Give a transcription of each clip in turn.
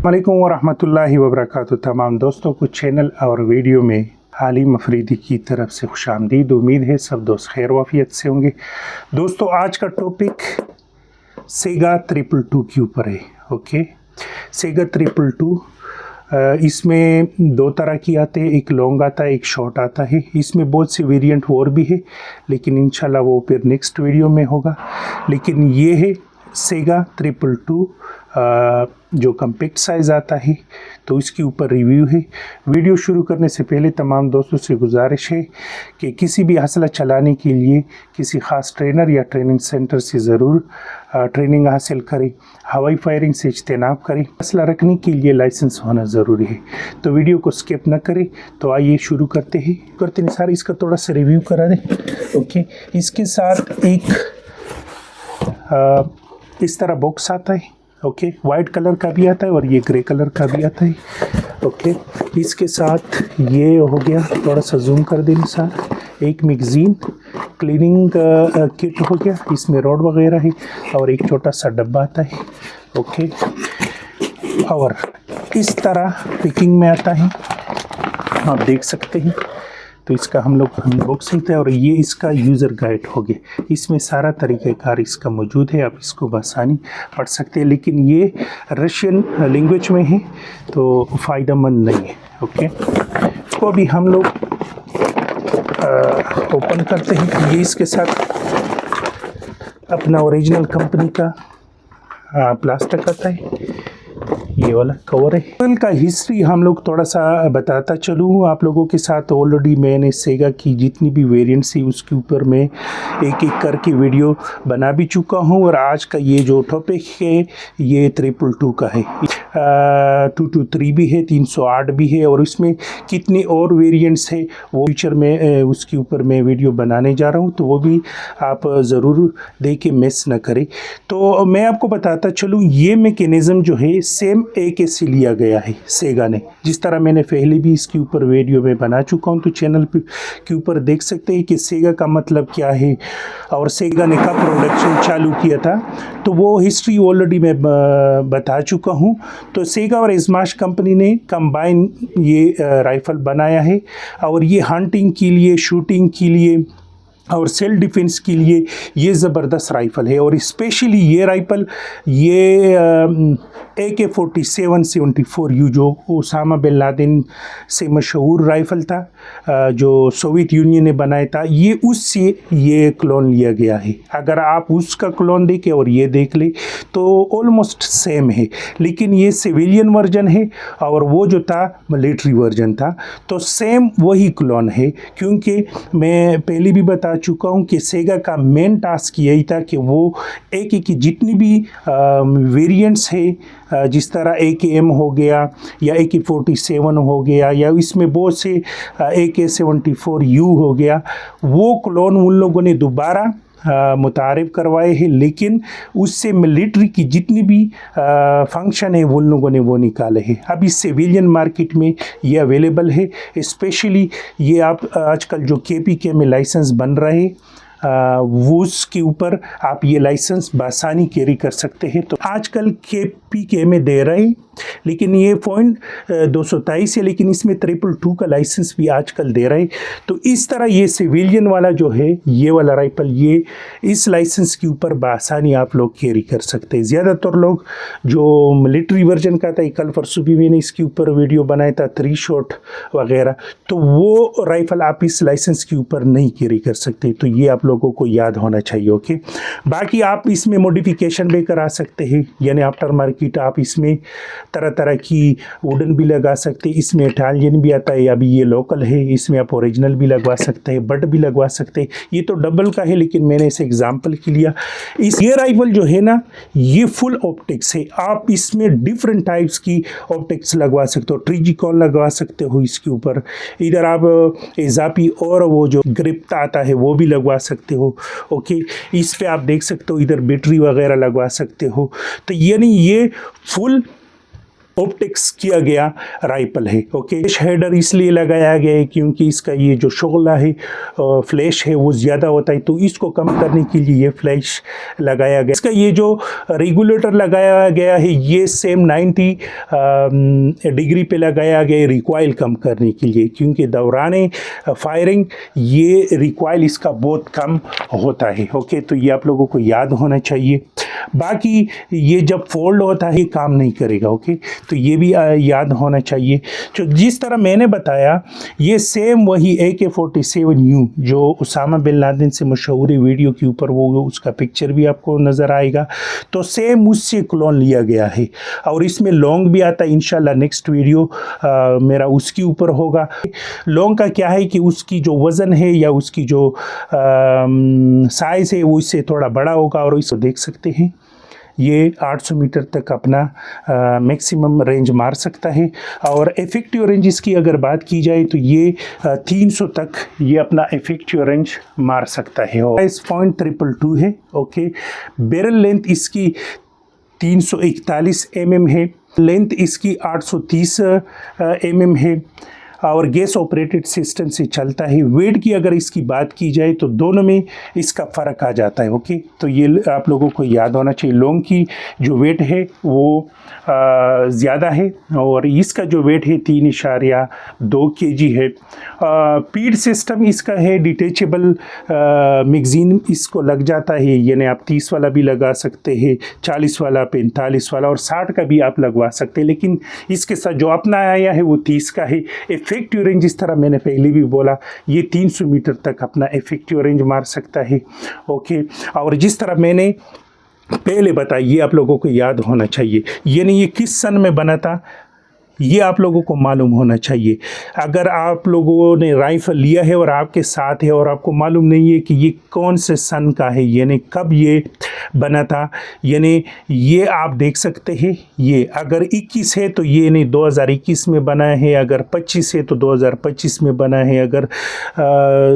वालेकुम वरहमतुल्लाहि वबरकातुहू। तमाम दोस्तों को चैनल और वीडियो में हाली मफरीदी की तरफ से खुशामदीद। उम्मीद है सब दोस्त खैर वाफियत से होंगे। दोस्तों आज का टॉपिक सेगा 222 के ऊपर है। ओके, सेगा 222 इसमें दो तरह की आते हैं, एक लॉन्ग आता है एक शॉर्ट आता है। इसमें बहुत से वेरिएंट और भी है लेकिन इंशाल्लाह वो फिर नेक्स्ट वीडियो में होगा। लेकिन ये है सेगा 222 जो कम्पैक्ट साइज़ आता है, तो इसके ऊपर रिव्यू है। वीडियो शुरू करने से पहले तमाम दोस्तों से गुजारिश है कि किसी भी हौसला चलाने के लिए किसी ख़ास ट्रेनर या ट्रेनिंग सेंटर से ज़रूर ट्रेनिंग हासिल करें। हवाई फायरिंग से इज्तनाब करें। हौसला रखने के लिए लाइसेंस होना ज़रूरी है। तो वीडियो को स्किप न करें। तो आइए शुरू करते हैं सर इसका थोड़ा सा रिव्यू करा दें। ओके, इसके साथ एक इस तरह बॉक्स आता है। ओके, वाइट कलर का भी आता है और ये ग्रे कलर का भी आता है। ओके, इसके साथ ये हो गया, थोड़ा सा जूम कर दें सर, एक मैगज़ीन क्लीनिंग किट हो गया, इसमें रॉड वगैरह है और एक छोटा सा डब्बा आता है। ओके, और इस तरह पैकिंग में आता है, आप देख सकते हैं। तो इसका हम लोग अनबॉक्सिंग थे और ये इसका यूज़र गाइड हो गया। इसमें सारा तरीक़ाकार इसका मौजूद है, आप इसको बआसानी पढ़ सकते हैं। लेकिन ये रशियन लैंग्वेज में है तो फ़ायदेमंद नहीं है। ओके, तो अभी हम लोग ओपन करते हैं। ये इसके साथ अपना ओरिजिनल कंपनी का प्लास्टिक आता है, ये वाला कवर है। सेगा का हिस्ट्री हम लोग थोड़ा सा बताता चलूँ आप लोगों के साथ। ऑलरेडी मैंने सेगा की जितनी भी वेरिएंट्स थी उसके ऊपर मैं एक एक करके वीडियो बना भी चुका हूँ। और आज का ये जो टॉपिक है ये 222 का है। 223 भी है, 308 भी है और इसमें कितने और वेरिएंट्स है वो फ्यूचर में उसके ऊपर मैं वीडियो बनाने जा रहा हूँ, तो वो भी आप ज़रूर देख के मिस न करें। तो मैं आपको बताता चलूँ, ये मैकेनिज़्म जो है सेम एक से लिया गया है सेगा ने। जिस तरह मैंने पहले भी इसके ऊपर वीडियो में बना चुका हूँ, तो चैनल के ऊपर देख सकते हैं कि सेगा का मतलब क्या है और सेगा ने कब प्रोडक्शन चालू किया था, तो वो हिस्ट्री ऑलरेडी मैं बता चुका हूँ। तो सेगा और एजमाश कंपनी ने कंबाइन ये राइफ़ल बनाया है और ये हंटिंग के लिए, शूटिंग के लिए और सेल्फ डिफेंस के लिए ये ज़बरदस्त राइफ़ल है। और स्पेशली ये राइफ़ल ये AK-47-74U जो ओसामा बिन लादेन से मशहूर राइफ़ल था, जो सोवियत यूनियन ने बनाया था, ये उससे ये क्लोन लिया गया है। अगर आप उसका क्लोन देखें और ये देख लें तो ऑलमोस्ट सेम है, लेकिन ये सिविलियन वर्जन है और वो जो था मिलिट्री वर्जन था। तो सेम वही क्लोन है, क्योंकि मैं पहले भी बता चुका हूँ कि सेगा का मेन टास्क यही था कि वो एक की जितनी भी वेरिएंट्स है, जिस तरह AKM हो गया या AK-47 हो गया या इसमें बहुत से AK-74U हो गया, वो क्लोन उन लोगों ने दोबारा मुतारिफ करवाए हैं। लेकिन उससे मिलिट्री की जितनी भी फंक्शन है वो उन लोगों ने वो निकाले हैं। अब इस सिविलियन मार्केट में ये अवेलेबल है। स्पेशली ये आप आजकल जो KPK में लाइसेंस बन रहे हैं वो उसके ऊपर आप ये लाइसेंस बआसानी कैरी कर सकते हैं। तो आजकल KPK में दे रहे हैं, लेकिन ये पॉइंट 223 है, लेकिन इसमें 222 का लाइसेंस भी आजकल दे रहे हैं। तो इस तरह ये सिविलियन वाला जो है ये वाला राइफल, ये इस लाइसेंस के ऊपर बआसानी आप लोग कैरी कर सकते हैं। ज़्यादातर लोग जो मिलिट्री वर्जन का था, कल परसों भी मैंने इसके ऊपर वीडियो बनाया था 3 शॉट वगैरह, तो वो राइफ़ल आप इस लाइसेंस के ऊपर नहीं कैरी कर सकते। तो ये आप लोगों को याद होना चाहिए। ओके, बाकी आप इसमें मॉडिफिकेशन भी करा सकते हैं, यानी आफ्टर मार्केट आप इसमें तरह तरह की वुडन भी लगा सकते हैं। इसमें इटालियन भी आता है, अभी ये लोकल है, इसमें आप ओरिजिनल भी लगवा सकते हैं, बट भी लगवा सकते हैं। ये तो डबल का है, लेकिन मैंने इसे एग्जांपल के लिया। ये राइफल जो है ना, ये फुल ऑप्टिक्स है। आप इसमें डिफरेंट टाइप्स की ऑप्टिक्स लगवा सकते हो, ट्रिजिकॉन लगवा सकते हो इसके ऊपर। इधर आप इजाफी और वो जो ग्रिप आता है वो भी लगवा सकते हो। ओके, इस पे आप देख सकते हो, इधर बैटरी वगैरह लगवा सकते हो। तो यानी ये फुल ऑप्टिक्स किया गया राइफल है। ओके, फ्लैश हेडर इसलिए लगाया गया है क्योंकि इसका ये जो शोला है, फ्लैश है, वो ज़्यादा होता है, तो इसको कम करने के लिए ये फ्लैश लगाया गया। इसका ये जो रेगुलेटर लगाया गया है ये सेम 90 डिग्री पे लगाया गया है रिकॉइल कम करने के लिए, क्योंकि दौरान फायरिंग ये रिकॉइल इसका बहुत कम होता है। ओके, तो ये आप लोगों को याद होना चाहिए। बाकी ये जब फोल्ड होता है काम नहीं करेगा। ओके, तो ये भी याद होना चाहिए। तो जिस तरह मैंने बताया ये सेम वही AK-47U जो उसामा बिन लादेन से मशहूर वीडियो के ऊपर वो उसका पिक्चर भी आपको नज़र आएगा, तो सेम उससे क्लोन लिया गया है। और इसमें लॉन्ग भी आता है, इंशाल्लाह नेक्स्ट वीडियो मेरा उसके ऊपर होगा। लॉन्ग का क्या है कि उसकी जो वज़न है या उसकी जो साइज़ है वो इससे थोड़ा बड़ा होगा। और इसको देख सकते हैं ये 800 मीटर तक अपना मैक्सिमम रेंज मार सकता है। और इफ़ेक्टिव रेंज इसकी अगर बात की जाए तो ये 300 तक ये अपना इफ़ेक्टिव रेंज मार सकता है। और इस .222 है। ओके, बैरल लेंथ इसकी 341 mm है, लेंथ इसकी 830 mm है और गैस ऑपरेटेड सिस्टम से चलता है। वेट की अगर इसकी बात की जाए तो दोनों में इसका फ़र्क आ जाता है। ओके, तो ये आप लोगों को याद होना चाहिए। लॉन्ग की जो वेट है वो ज़्यादा है और इसका जो वेट है 3.2 kg है। पीड सिस्टम इसका है डिटेचेबल मैगज़ीन इसको लग जाता है, यानी आप 30 वाला भी लगा सकते हैं, 40 वाला, 45 वाला और 60 का भी आप लगवा सकते हैं। लेकिन इसके साथ जो अपना आया है वो 30 का है। इफ़ेक्टिव रेंज जिस तरह मैंने पहले भी बोला ये 300 मीटर तक अपना इफ़ेक्टिव रेंज मार सकता है। ओके, और जिस तरह मैंने पहले बताया ये आप लोगों को याद होना चाहिए, यानी ये किस सन में बना था ये आप लोगों को मालूम होना चाहिए। अगर आप लोगों ने राइफल लिया है और आपके साथ है और आपको मालूम नहीं है कि ये कौन से सन का है, यानी कब ये बना था, यानी ये आप देख सकते हैं। ये अगर 21 है तो ये नहीं 2021 में बना है, अगर 25 है तो 2025 में बना है, अगर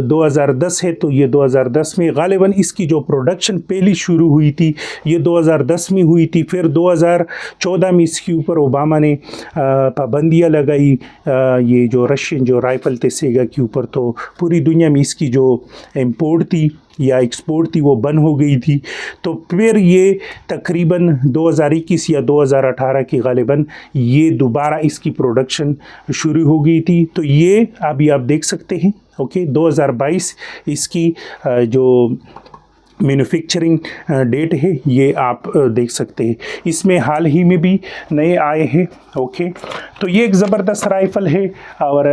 2010 है तो ये 2010 में। गालिबन इसकी जो प्रोडक्शन पहली शुरू हुई थी ये 2010 में हुई थी। फिर 2014 में इसके ऊपर ओबामा ने पाबंदियाँ लगाई, ये जो रशियन जो राइफल थे सेगा के ऊपर, तो पूरी दुनिया में इसकी जो इंपोर्ट थी या एक्सपोर्ट थी वो बंद हो गई थी। तो फिर ये तकरीबन 2021 या 2018 की गालिबन ये दोबारा इसकी प्रोडक्शन शुरू हो गई थी। तो ये अभी आप देख सकते हैं। ओके, 2022 इसकी जो मैन्युफैक्चरिंग डेट है ये आप देख सकते हैं। इसमें हाल ही में भी नए आए हैं। ओके, तो ये एक ज़बरदस्त राइफ़ल है और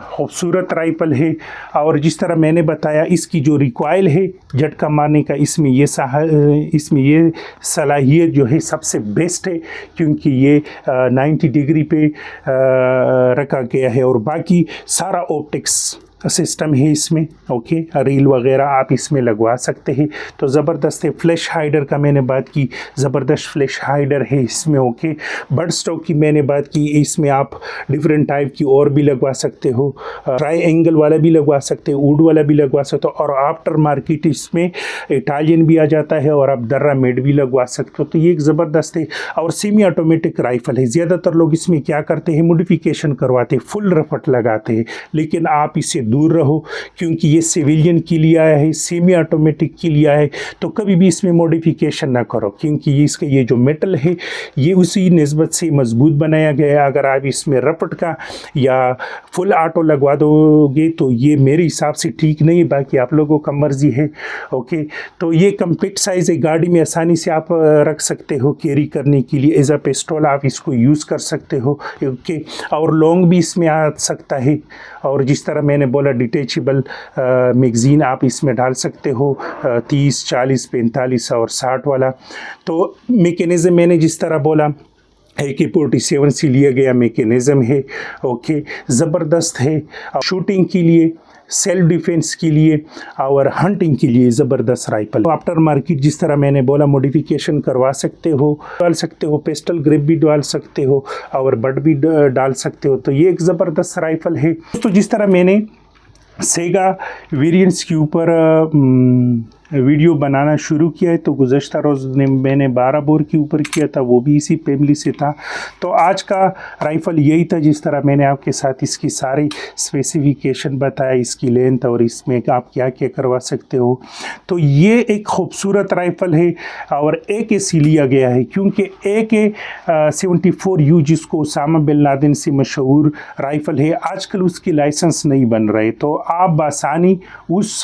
खूबसूरत राइफ़ल है। और जिस तरह मैंने बताया इसकी जो रिकॉइल है झटका मारने का, इसमें ये सलाहियत जो है सबसे बेस्ट है, क्योंकि ये 90 डिग्री पे रखा गया है और बाकी सारा ऑप्टिक्स सिस्टम है इसमें। ओके, रील वगैरह आप इसमें लगवा सकते हैं। तो ज़बरदस्त है। फ्लैश हाइडर का मैंने बात की, ज़बरदस्त फ्लैश हाइडर है इसमें। ओके, बर्ड स्टॉक की मैंने बात की, इसमें आप डिफरेंट टाइप की और भी लगवा सकते हो, ट्राई एंगल वाला भी लगवा सकते हो, वुड वाला भी लगवा सकते हो, और आफ्टर मार्केट इसमें इटालियन भी आ जाता है और आप दर्रा मेड भी लगवा सकते हो। तो ये एक ज़बरदस्त है और सेमी ऑटोमेटिक राइफ़ल है। ज़्यादातर लोग इसमें क्या करते हैं, मॉडिफिकेशन करवाते हैं, फुल रफट लगाते हैं, लेकिन आप इससे दूर रहो क्योंकि ये सिविलियन के लिए आया है, सेमी ऑटोमेटिक के लिए आया है। तो कभी भी इसमें मॉडिफिकेशन ना करो, क्योंकि इसका ये जो मेटल है ये उसी निस्बत से मजबूत बनाया गया है। अगर आप इसमें रपट का या फुल ऑटो लगवा दोगे तो ये मेरे हिसाब से ठीक नहीं है, बाकी आप लोगों का मर्जी है। ओके, तो ये कम्पैक्ट साइज़ है, गाड़ी में आसानी से आप रख सकते हो कैरी करने के लिए। एज अ पिस्टल आप इसको यूज़ कर सकते हो। ओके, और लॉन्ग भी इसमें आ सकता है। और जिस तरह मैंने बोला डिटेचेबल मैगज़ीन आप इसमें डाल सकते हो, 30, 40, 45 और 60 वाला। तो मैकेनिज़्म मैंने जिस तरह बोला AK-47 से लिया गया मैकेनिज़्म है। ओके, ज़बरदस्त है शूटिंग के लिए, सेल्फ डिफेंस के लिए और हंटिंग के लिए ज़बरदस्त राइफल। तो आफ्टर मार्केट जिस तरह मैंने बोला मॉडिफिकेशन करवा सकते हो, डाल सकते हो, पिस्टल ग्रिप भी डाल सकते हो और बट भी डाल सकते हो। तो ये एक ज़बरदस्त राइफल है। तो जिस तरह मैंने सेगा वेरिएंट्स के ऊपर वीडियो बनाना शुरू किया है तो गुज़श्ता रोज़ मैंने 12 बोर के ऊपर किया था, वो भी इसी फैमिली से था। तो आज का राइफ़ल यही था, जिस तरह मैंने आपके साथ इसकी सारी स्पेसिफिकेशन बताया, इसकी लेंथ और इसमें आप क्या क्या करवा सकते हो। तो ये एक खूबसूरत राइफ़ल है और AK से लिया गया है, क्योंकि AK-74U जिसको उसामा बिन लादेन से मशहूर राइफ़ल है, आजकल उसकी लाइसेंस नहीं बन रहे, तो आप बासानी उस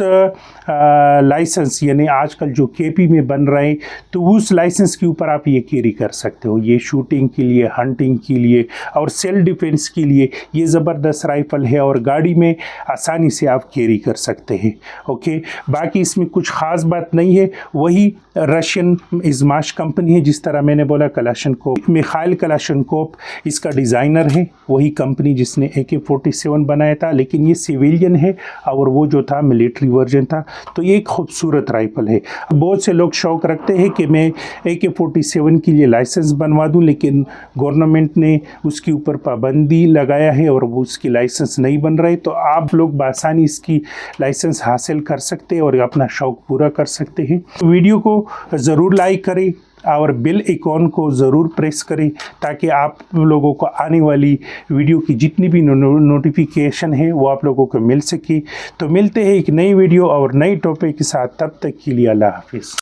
लाइसेंस यानी आजकल जो KP में बन रहे हैं तो उस लाइसेंस के ऊपर आप ये कैरी कर सकते हो। ये शूटिंग के लिए, हंटिंग के लिए और सेल्फ डिफेंस के लिए ये ज़बरदस्त राइफ़ल है और गाड़ी में आसानी से आप कैरी कर सकते हैं। ओके, बाकी इसमें कुछ ख़ास बात नहीं है, वही रशियन इज़माश कंपनी है, जिस तरह मैंने बोला कलाशनकोव, मिखाइल कलाशनकोव इसका डिज़ाइनर है, वही कंपनी जिसने AK-47 बनाया था, लेकिन ये सिविलियन है और वो जो था मिलिट्री वर्जन था। तो ये एक खूबसूरत राइफ़ल है। बहुत से लोग शौक़ रखते हैं कि मैं AK-47 के लिए लाइसेंस बनवा दूं, लेकिन गवर्नमेंट ने उसके ऊपर पाबंदी लगाया है और वो उसकी लाइसेंस नहीं बन रहे, तो आप लोग बासानी इसकी लाइसेंस हासिल कर सकते हैं और अपना शौक़ पूरा कर सकते हैं। वीडियो को ज़रूर लाइक करें और बेल आइकॉन को ज़रूर प्रेस करें ताकि आप लोगों को आने वाली वीडियो की जितनी भी नोटिफिकेशन है वो आप लोगों को मिल सके। तो मिलते हैं एक नई वीडियो और नई टॉपिक के साथ, तब तक के लिए अल्लाह हाफिज़।